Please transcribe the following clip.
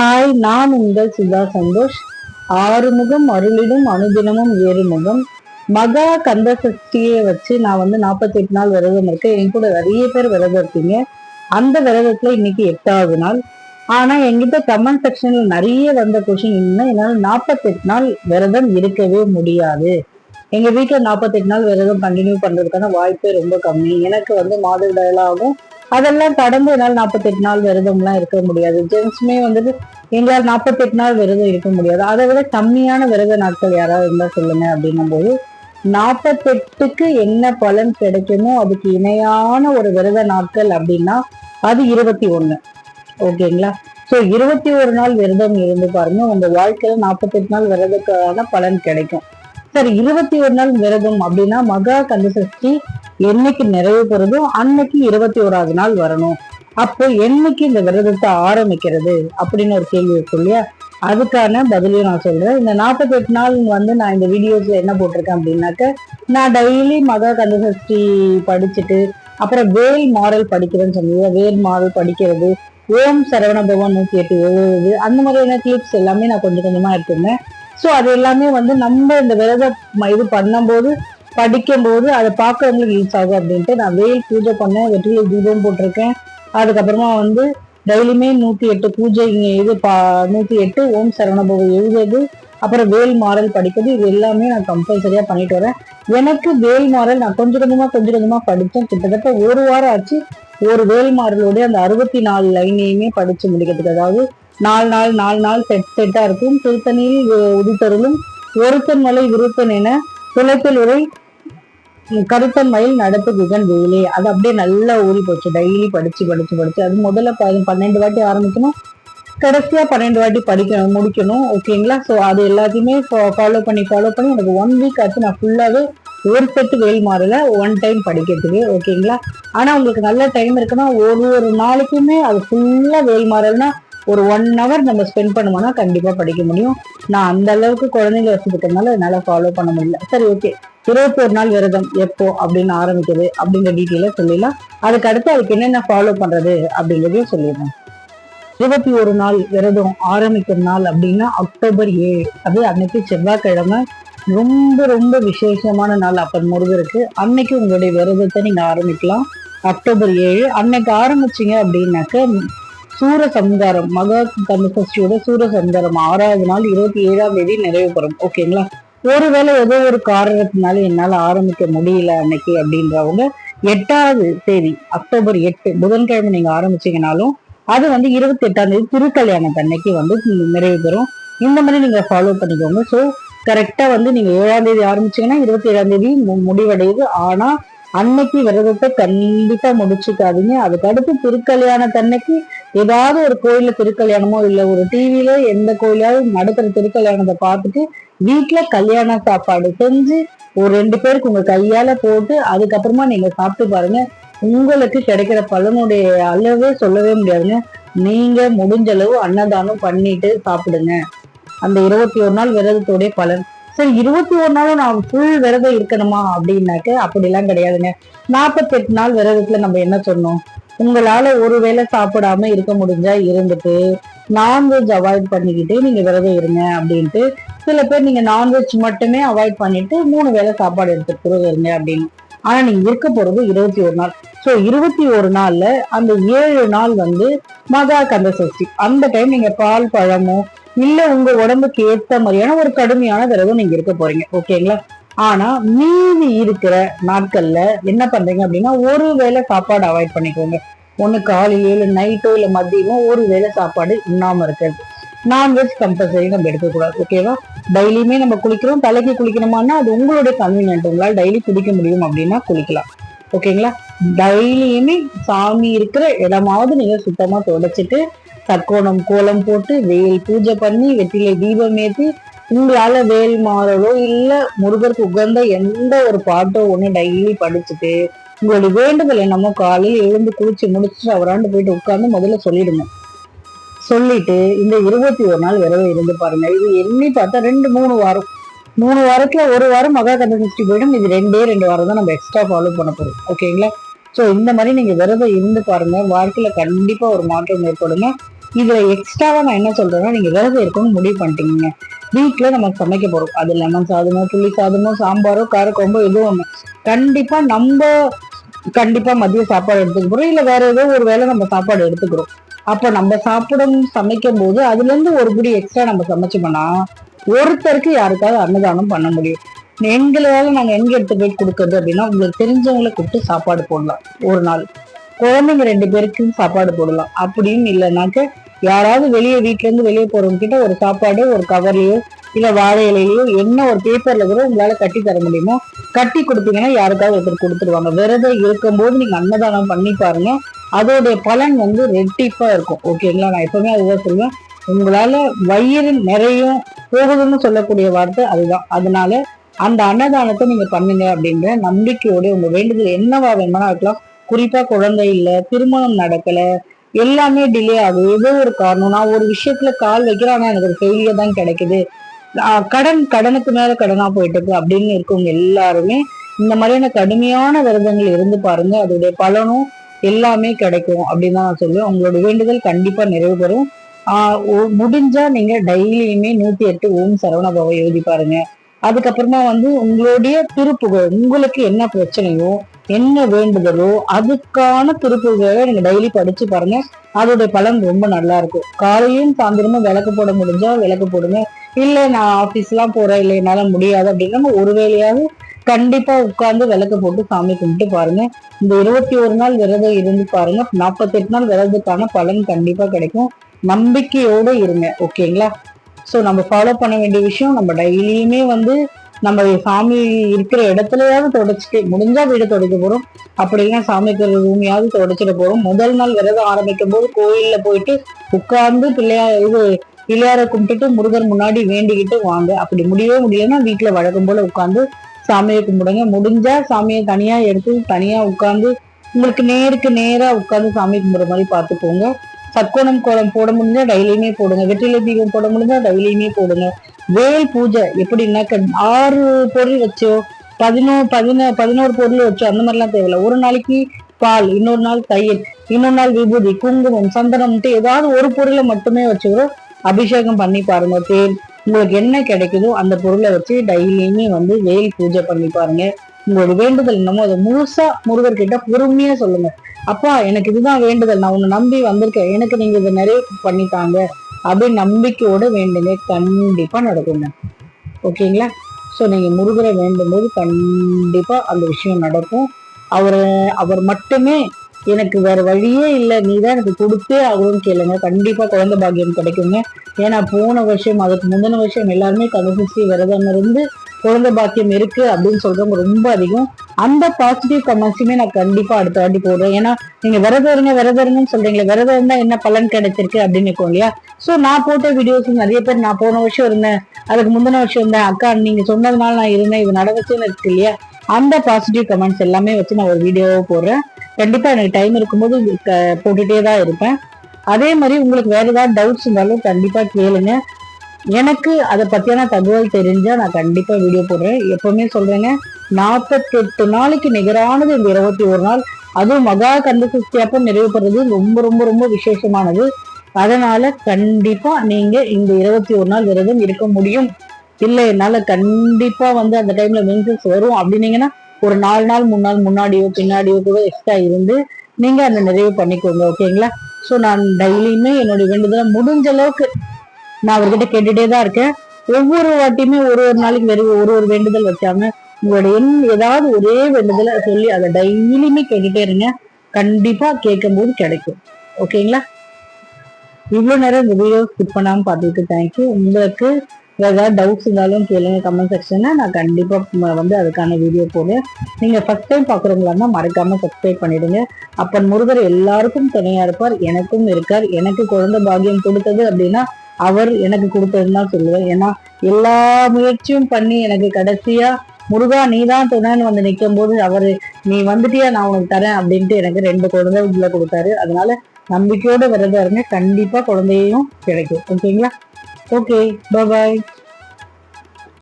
Hi, நான் உங்கள் சுதா சந்தோஷ். ஆறுமுகம் அருளிடும் அனுதினமும் ஏறுமுகம். மகா கந்த சஷ்டியை வச்சு நான் 48 நாள் விரதம் இருக்கேன். என் கூட நிறைய பேர் விரதம் இருக்கீங்க. அந்த விரதத்துல இன்னைக்கு 8வது நாள். ஆனா என்கிட்ட கமெண்ட் செக்ஷன்ல நிறைய வந்த கொஸ்டின் இன்னும் என்னால 48 நாள் விரதம் இருக்கவே முடியாது. எங்க வீட்டுல 48 நாள் விரதம் கண்டினியூ பண்றதுக்கான வாய்ப்பே ரொம்ப கம்மி. எனக்கு மாதவிடாயாகும். அதெல்லாம் கடந்து என்னால் 48 நாள் விரதம்லாம் இருக்க முடியாது. ஜென்ஸுமே எங்களால் 48 நாள் விரதம் இருக்க முடியாது. அதை விட கம்மியான விரத நாட்கள் யாராவது இருந்தா சொல்லுங்க அப்படின்னும் போது 48க்கு என்ன பலன் கிடைக்குமோ அதுக்கு இணையான ஒரு விரத நாட்கள் அப்படின்னா அது 21. ஓகேங்களா? ஸோ 21 நாள் விரதம் இருந்து பாருங்க, உங்க வாழ்க்கையில 48 நாள் விரதத்துக்கான பலன் கிடைக்கும். சரி, 21 நாள் விரதம் அப்படின்னா மகா கந்த சஷ்டி என்னைக்கு நிறைவு பெறுதோ அன்னைக்கு 21வது நாள் வரணும். அப்போ என்னைக்கு இந்த விரதத்தை ஆரம்பிக்கிறது அப்படின்னு ஒரு கேள்வி இருக்கு இல்லையா? அதுக்கான பதிலையும் நான் சொல்றேன். இந்த 48 நாள் நான் இந்த வீடியோஸ்ல என்ன போட்டிருக்கேன் அப்படின்னாக்க, நான் டெய்லி மகா கந்த சஷ்டி படிச்சுட்டு அப்புறம் வேல் மாறல் படிக்கிறேன்னு சொன்னீங்க. வேல் மாறல் படிக்கிறது, ஓம் சரவண பவன் 108 எழுதுறது, அந்த மாதிரியான கிளிப்ஸ் எல்லாமே நான் கொஞ்சம் கொஞ்சமா எடுத்திருந்தேன். ஸோ அது எல்லாமே நம்ம இந்த விரத இது பண்ணும்போது படிக்கும்போது அதை பார்க்கறவங்களுக்கு யூஸ் ஆகும் அப்படின்ட்டு நான் வேல் பூஜை பண்ணேன், வெற்றிலை தீபம் போட்டிருக்கேன். அதுக்கப்புறமா டெய்லியுமே 108 பூஜை இது 108 ஓம் சரவணபவ எழுதுறது, அப்புறம் வேல் மாறல் படிக்கிறது, இது எல்லாமே நான் கம்பல்சரியா பண்ணிட்டு வரேன். எனக்கு வேல் மாறல் நான் கொஞ்சம் கொஞ்சமா படித்தேன். கிட்டத்தட்ட ஒரு வாரம் ஆச்சு ஒரு வேல் மாறலோடைய அந்த 64 லைனையுமே படிச்சு முடிக்கிறதுக்கு. அதாவது 4 நாள் செட்டா இருக்கும். திருத்தணியில் உதித்தருளும் ஒருத்தன் மலை விருத்தன் என துளைத்தல் உரை கருத்தன் மயில் நடப்பு குகன் வேலே, அது அப்படியே நல்லா ஊறி போச்சு. டெய்லி படிச்சு அது முதல்ல 12 வாட்டி ஆரம்பிக்கணும், கடைசியா 12 வாட்டி படிக்கணும், முடிக்கணும். ஓகேங்களா? ஸோ அது எல்லாத்தையுமே ஃபாலோ பண்ணி எனக்கு 1 வீக் ஆச்சு. நான் ஃபுல்லாவே ஒரு செட்டு வேல் மாறல 1 டைம் படிக்கிறதுக்கு. ஓகேங்களா? ஆனா உங்களுக்கு நல்ல டைம் இருக்குன்னா ஒரு நாளைக்குமே அது ஃபுல்லா வேல் மாறல்னா ஒரு 1 ஹவர் நம்ம ஸ்பெண்ட் பண்ணுவோம்னா கண்டிப்பா படிக்க முடியும். நான் அந்த அளவுக்கு குழந்தைங்க வச்சுருக்கிறதுனால என்னால ஃபாலோ பண்ண முடியல. சரி, ஓகே. 21 நாள் விரதம் எப்போ அப்படின்னு ஆரம்பிக்குது அப்படிங்கிற டீட்டெயில சொல்லிடலாம். அதுக்கு அடுத்து அதுக்கு என்னென்ன ஃபாலோ பண்றது அப்படிங்கிறதையும் சொல்லிடுறேன். 21 நாள் விரதம் ஆரம்பிக்கிற நாள் அப்படின்னா அக்டோபர் 7. அது அன்னைக்கு செவ்வாய்க்கிழமை. ரொம்ப விசேஷமான நாள் அப்பன் முருகருக்கு. அன்னைக்கு உங்களுடைய விரதத்தை நீங்க ஆரம்பிக்கலாம். அக்டோபர் 7 அன்னைக்கு ஆரம்பிச்சீங்க அப்படின்னாக்க சூரசம்ஹாரம், மகா கந்த சஷ்டியோட சூரசம்ஹாரம் 6வது நாள் 27ஆம் தேதி நிறைவு பெறும். ஓகேங்களா? ஒருவேளை ஏதோ ஒரு காரணத்தினால என்னால ஆரம்பிக்க முடியல அன்னைக்கு அப்படின்றவங்க 8வது தேதி அக்டோபர் 8 புதன்கிழமை நீங்க ஆரம்பிச்சீங்கனாலும் அது 28ஆம் தேதி திருக்கல்யாணத்து அன்னைக்கு நிறைவு பெறும். இந்த மாதிரி நீங்க ஃபாலோ பண்ணிக்கோங்க. ஸோ கரெக்டா நீங்க 7ஆம் தேதி ஆரம்பிச்சீங்கன்னா 27ஆம் தேதி முடிவடையுது. ஆனா அன்னைக்கு விரதத்தை கண்டிப்பா முடிச்சுக்காதீங்க. அதுக்கு அடுத்து திருக்கல்யாணத்தன்னைக்கு ஏதாவது ஒரு கோயில்ல திருக்கல்யாணமோ இல்ல ஒரு டிவில எந்த கோயிலாவது நடக்கிற திருக்கல்யாணத்தை பார்த்துட்டு வீட்டுல கல்யாண சாப்பாடு செஞ்சு ஒரு 2 பேருக்கு உங்க கையால போட்டு அதுக்கப்புறமா நீங்க சாப்பிட்டு பாருங்க. உங்களுக்கு கிடைக்கிற பலனுடைய அளவே சொல்லவே முடியாதுங்க. நீங்க முடிஞ்ச அளவு அன்னதானம் பண்ணிட்டு சாப்பிடுங்க. அந்த 21 நாள் விரதத்தோடைய பலன். சரி, 21 நாளும் நான் ஃபுல் விரதம் இருக்கணுமா அப்படின்னாக்க அப்படிலாம் கிடையாதுங்க. 48 நாள் விரதத்துல நம்ம என்ன சொன்னோம்? உங்களால ஒருவேளை சாப்பிடாம இருக்க முடிஞ்சா இருந்துட்டு நான்வெஜ் அவாய்ட் பண்ணிக்கிட்டு நீங்க விரதம் இருங்க அப்படின்ட்டு. சில பேர் நீங்க நான்வெஜ் மட்டுமே அவாய்ட் பண்ணிட்டு 3 வேளை சாப்பாடு எடுத்துட்டு இருங்க அப்படின்னு. ஆனா நீங்க இருக்க போறது 21 நாள். ஸோ 21 நாள்ல அந்த 7 நாள் மகா கந்த சஷ்டி. அந்த டைம் நீங்க பால் பழமோ இல்ல உங்க உடம்புக்கு ஏத்த மாதிரியான ஒரு கடுமையான விரதம் நீங்க இருக்க போறீங்க. ஓகேங்களா? ஆனா மீதி இருக்கிற நாட்கள்ல என்ன பண்றீங்க அப்படின்னா ஒரு வேளை சாப்பாடு அவாய்ட் பண்ணிக்கோங்க. ஒண்ணு காலையிலயோ இல்ல நைட்டோ இல்ல மதியமோ ஒரு வேளை சாப்பாடு உண்ணாம இருக்கிறது. நான்வெஜ் கம்பல்சரி நம்ம எடுக்கக்கூடாது. ஓகேவா? டெய்லியுமே நம்ம குளிக்கிறோம், தலைக்கு குளிக்கணுமானா அது உங்களுடைய கன்வீனியன்ட். உங்களால் டெய்லி குளிக்க முடியும் அப்படின்னா குளிக்கலாம். ஓகேங்களா? டெய்லியுமே சாமி இருக்கிற இடமாவது நீங்க சுத்தமா தொடச்சிட்டு தக்கோணம் கோலம் போட்டு வேல் பூஜை பண்ணி வெற்றிலை தீபம் ஏற்றி உங்களால வேல் மாறலோ இல்ல முருகருக்கு உகந்த எந்த ஒரு பாட்டோ ஒண்ணு டெய்லி படிச்சுட்டு உங்களுடைய வேண்டுதல் என்னமோ காலையில் எழுந்து குளிச்சு முடிச்சுட்டு அவராண்டு போயிட்டு உட்கார்ந்து முதல்ல சொல்லிடுங்க. சொல்லிட்டு இந்த 21 நாள் விரதம் இருந்து பாருங்க. இது எண்ணி பார்த்தா 2-3 வாரம். 3 வாரத்துல ஒரு வாரம் மகா கந்த சஷ்டி போயிடும். இது 2 வாரம் தான் நம்ம எக்ஸ்ட்ரா ஃபாலோ பண்ண போறோம். ஓகேங்களா? ஸோ இந்த மாதிரி நீங்க விரதம் இருந்து பாருங்க. வாழ்க்கையில கண்டிப்பா ஒரு மாற்றம் ஏற்படுங்க. இதுல எக்ஸ்ட்ராவா நான் என்ன சொல்றேன்னா, நீங்க விரதம் இருக்கணும்னு முடிவு பண்ணிட்டீங்க, வீட்டுல நம்ம சமைக்க போறோம், அது லெமன் சாதமோ புளி சாதமோ சாம்பாரோ காரக்குழம்போ எதுவும் ஒண்ணு, கண்டிப்பா கண்டிப்பா மதிய சாப்பாடு எடுத்துக்க போறோம், இல்ல வேற ஏதோ ஒரு வேளை நம்ம சாப்பாடு எடுத்துக்கிறோம். அப்ப நம்ம சமைக்கும் போது அதுல இருந்து ஒரு குடி எக்ஸ்ட்ரா நம்ம சமைச்சோம்னா ஒருத்தருக்கு யாருக்காவது அன்னதானம் பண்ண முடியும். எங்களால நாங்க எங்க எடுத்து போய் கொடுக்கறது அப்படின்னா, உங்களுக்கு தெரிஞ்சவங்களை கூப்பிட்டு சாப்பாடு போடலாம், ஒரு நாள் குழந்தைங்க 2 பேருக்கு சாப்பாடு போடலாம். அப்படின்னு இல்லைனாக்க யாராவது வீட்டுல இருந்து வெளியே போறவங்க கிட்ட ஒரு சாப்பாடு ஒரு கவர்லயோ இல்ல வாழை இலையிலயோ என்ன ஒரு பேப்பர்ல கூட உங்களால கட்டி தர முடியுமோ கட்டி கொடுத்தீங்கன்னா யாருக்காவது ஒருத்தர் கொடுத்துருவாங்க. விரதம் இருக்கும்போது நீங்க அன்னதானம் பண்ணி பாருங்க, அதோடைய பலன் வந்து ரெட்டிப்பா இருக்கும். ஓகேங்களா? நான் எப்பவுமே அதுதான் சொல்லுவேன், உங்களால வயிறு நிறைய போகுதுன்னு சொல்லக்கூடிய வார்த்தை அதுதான். அதனால அந்த அன்னதானத்தை நீங்க பண்ணுங்க அப்படின்ற நம்பிக்கையோட உங்க வேண்டுதல் என்னவா வேணும்னா இருக்கலாம். குறிப்பா குழந்தை இல்ல, திருமணம் நடக்கல, எல்லாமே டிலே ஆகுது, ஏதோ ஒரு காரணம், நான் ஒரு விஷயத்துல கால் வைக்கிறேன் ஆனா எனக்கு ஒரு ஃபெயிலியர் தான் கிடைக்குது, கடனுக்கு மேல கடனா போயிட்டு இருக்கு அப்படின்னு இருக்கவங்க எல்லாருமே இந்த மாதிரியான கடுமையான விரதங்கள் இருந்து பாருங்க, அதோடைய பலனும் எல்லாமே கிடைக்கும் அப்படின்னு தான் நான் சொல்லுவேன். உங்களோட வேண்டுதல் கண்டிப்பா நிறைவு பெறும். முடிஞ்சா நீங்க டெய்லியுமே 108 ஓம் சரவணபவ எழுதி பாருங்க. அதுக்கப்புறமா வந்து உங்களுடைய திருப்புகழ், உங்களுக்கு என்ன பிரச்சனையோ என்ன வேண்டுதலோ அதுக்கான திருப்புகளை நீங்க டெய்லி படிச்சு பாருங்க, அதோடைய பலன் ரொம்ப நல்லா இருக்கும். காலையும் சாயந்தரமும் விளக்கு போட முடிஞ்சா விளக்கு போடுங்க, இல்ல நான் ஆபீஸ் எல்லாம் போறேன், இல்லை என்னால முடியாது அப்படின்னா ஒரு வேலையாவது கண்டிப்பா உட்கார்ந்து விளக்கு போட்டு சாமி கும்பிட்டு பாருங்க. இந்த 21 நாள் விரதம் இருந்து பாருங்க, 48 நாள் விரதத்துக்கான பலன் கண்டிப்பா கிடைக்கும். நம்பிக்கையோட இருங்க. ஓகேங்களா? சோ நம்ம ஃபாலோ பண்ண வேண்டிய விஷயம், நம்ம டெய்லியுமே வந்து நம்ம சாமி இருக்கிற இடத்துலயாவது தொடச்சிட்டு, முடிஞ்சா வீடு துடைக்க போறோம், அப்படின்னா சாமி இருக்கிற ரூமையாவது தொடச்சிட்டு போறோம். முதல் நாள் விரதம் ஆரம்பிக்கும் போது கோயில்ல போயிட்டு உட்கார்ந்து பிள்ளையார கும்பிட்டுட்டு முருகர் முன்னாடி வேண்டிக்கிட்டு வாங்க. அப்படி முடியவே முடியலன்னா வீட்டுல வழக்கம் போல உட்கார்ந்து சாமியை கும்பிடுங்க. முடிஞ்சா சாமியை தனியா எடுத்து தனியா உட்கார்ந்து உங்களுக்கு நேருக்கு நேரா உட்கார்ந்து சாமி கும்பிடுற மாதிரி பார்த்துக்கோங்க. சக்கோணம் கோலம் போட முடிஞ்சா டெய்லியுமே போடுங்க, வெற்றிலை தீபம் போட முடிஞ்சா டெய்லியுமே போடுங்க. வேல் பூஜை எப்படின்னாக்க 6 பொருள் வச்சோ 11 பொருள் வச்சோ அந்த மாதிரிலாம் தேவையில்ல. ஒரு நாளைக்கு பால், இன்னொரு நாள் தயிர், இன்னொரு நாள் விபூதி, குங்குமம், சந்தனம்ட்டு ஏதாவது ஒரு பொருளை மட்டுமே வச்சுக்கிறோ அபிஷேகம் பண்ணி பாருங்க. தேன், உங்களுக்கு என்ன கிடைக்குதோ அந்த பொருளை வச்சு டெய்லியுமே வந்து வேல் பூஜை பண்ணி பாருங்க. உங்களோட வேண்டுதல் என்னமோ அதை முழுசா முருகர்கிட்ட பொறுமையா சொல்லுங்க. அப்பா எனக்கு இதுதான் வேண்டுதல், நான் உன்னை நம்பி வந்திருக்கேன், எனக்கு நீங்க இதை நிறைய பண்ணிட்டாங்க அப்படின்னு நம்பிக்கையோட வேண்டுங்க, கண்டிப்பா நடக்குங்க. ஓகேங்களா? ஸோ நீங்க முருகரை வேண்டும் போது கண்டிப்பா அந்த விஷயம் நடக்கும். அவர் மட்டுமே எனக்கு வேற வழியே இல்லை, நீதான் எனக்கு கொடுத்தே ஆகணும்னு கேளுங்க, கண்டிப்பா குழந்தை பாக்கியம் கிடைக்குங்க. ஏன்னா போன வருஷம் அதுக்கு முந்தின வருஷம் எல்லாருமே கடைசி விரதம் இருந்து குழந்தை பாக்கியம் இருக்கு அப்படின்னு சொல்றவங்க ரொம்ப அதிகம். அந்த பாசிட்டிவ் கமெண்ட்ஸுமே நான் கண்டிப்பா அடுத்த வாட்டி போடுறேன். ஏன்னா நீங்க விரதம் இருங்கன்னு சொல்றீங்களே, விரதம் இருந்தா என்ன பலன் கிடைச்சிருக்கு அப்படின்னு இருக்கும் இல்லையா? சோ நான் போட்ட வீடியோஸ் நிறைய பேர் நான் போன வருஷம் இருந்தேன், அதுக்கு முந்தின வருஷம் இருந்தேன், அக்கா நீங்க சொன்னதுனால நான் இருந்தேன், இது நடந்துச்சுன்னு இருக்கு இல்லையா? அந்த பாசிட்டிவ் கமெண்ட்ஸ் எல்லாமே வச்சு நான் ஒரு வீடியோவை போடுறேன். கண்டிப்பா எனக்கு டைம் இருக்கும்போது போட்டுட்டே தான் இருப்பேன். அதே மாதிரி உங்களுக்கு வேற ஏதாவது டவுட்ஸ் இருந்தாலும் கண்டிப்பா கேளுங்க, எனக்கு அதை பத்தியான தகவல் தெரிஞ்சா நான் கண்டிப்பா வீடியோ போடுறேன். எப்பவுமே சொல்றேங்க, 48 நாளைக்கு நிகரானது இந்த 21 நாள், அதுவும் மகா கந்த சஷ்டி அப்ப நிறைவு பெறுறது ரொம்ப ரொம்ப ரொம்ப விசேஷமானது. அதனால கண்டிப்பா நீங்க இந்த 21 நாள் விரதம் இருக்க முடியும். இல்லை என்னால கண்டிப்பா வந்து அந்த டைம்ல மென்சஸ் வரும் அப்படின்னீங்கன்னா ஒரு 4 நாள் 3 நாள் முன்னாடியோ பின்னாடியோ கூட எக்ஸ்ட்ரா இருந்து நீங்க அந்த நிறைவு பண்ணிக்கோங்க. ஓகேங்களா? ஸோ நான் டெய்லியுமே என்னுடைய வேண்டுதலை முடிஞ்ச அளவுக்கு நான் அவர்கிட்ட கேட்டுட்டே தான் இருக்கேன். ஒவ்வொரு வாட்டியுமே ஒரு நாளைக்கு ஒரு வேண்டுதல் வச்சாங்க, உங்களோட ஏதாவது ஒரே வேண்டுதலை சொல்லி அதை டெய்லியுமே கேட்டுட்டே இருங்க, கண்டிப்பா கேட்கும் போது கிடைக்கும். ஓகேங்களா? இவ்வளவு நேரம் இந்த வீடியோ ஸ்கிப் பண்ணாம பார்த்துட்டு தேங்க்யூ. உங்களுக்கு ஏதாவது டவுட்ஸ் இருந்தாலும் கேளுங்க கமெண்ட் செக்ஷன்ல, நான் கண்டிப்பா வந்து அதுக்கான வீடியோ போடுறேன். நீங்க ஃபர்ஸ்ட் டைம் பாக்குறவங்களா இருந்தா மறக்காம சப்ஸ்கிரைப் பண்ணிடுங்க. அப்பன் முருகர் எல்லாருக்கும் துணையா இருப்பார், எனக்கும் இருக்கார். எனக்கு குழந்தை பாக்கியம் கொடுத்தது அப்படின்னா அவர் எனக்கு கொடுத்ததுன்னு தான் சொல்லுவேன். ஏன்னா எல்லா முயற்சியும் பண்ணி எனக்கு கடைசியா முருகா நீதான் துணைன்னு வந்து நிற்கும் போது அவரு நீ வந்துட்டியா நான் உனக்கு தரேன் அப்படின்ட்டு எனக்கு 2 குழந்தை உள்ள கொடுத்தாரு. அதனால நம்பிக்கையோட விரதம் இருங்க, கண்டிப்பா குழந்தையும் கிடைக்கும். ஓகேங்களா? ஓகே, பாய்.